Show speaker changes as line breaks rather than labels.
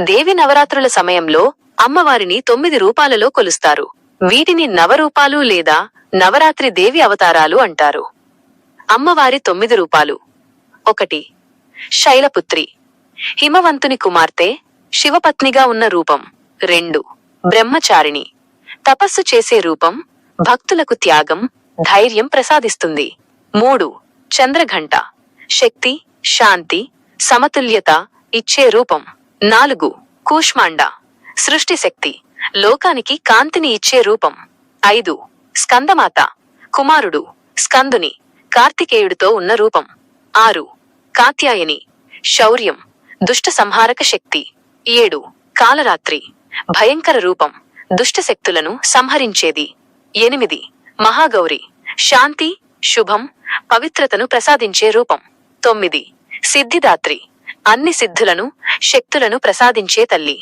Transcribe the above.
దేవి నవరాత్రుల సమయంలో అమ్మవారిని 9 రూపాలలో కొలుస్తారు. వీటిని నవరూపాలు లేదా నవరాత్రి దేవి అవతారాలు అంటారు. అమ్మవారి 9 రూపాలు: 1. శైలపుత్రి, హిమవంతుని కుమార్తె, శివపత్నిగా ఉన్న రూపం. 2. బ్రహ్మచారిణి, తపస్సు చేసే రూపం, భక్తులకు త్యాగం, ధైర్యం ప్రసాదిస్తుంది. 3. చంద్రఘంట, శక్తి, శాంతి, సమతుల్యత ఇచ్చే రూపం. 4. కూష్మాండ, సృష్టి శక్తి, లోకానికి కాంతిని ఇచ్చే రూపం. 5. స్కందమాత, కుమారుడు స్కందుని, కార్తికేయుడితో ఉన్న రూపం. 6. కాత్యాయని, శౌర్యం, దుష్ట సంహారక శక్తి. 7. కాలరాత్రి, భయంకర రూపం, దుష్ట శక్తులను సంహరించేది. 8. మహాగౌరి, శాంతి, శుభం, పవిత్రతను ప్రసాదించే రూపం. 9. సిద్ధిదాత్రి, అన్ని సిద్ధులను, శక్తులను ప్రసాదించే తల్లి.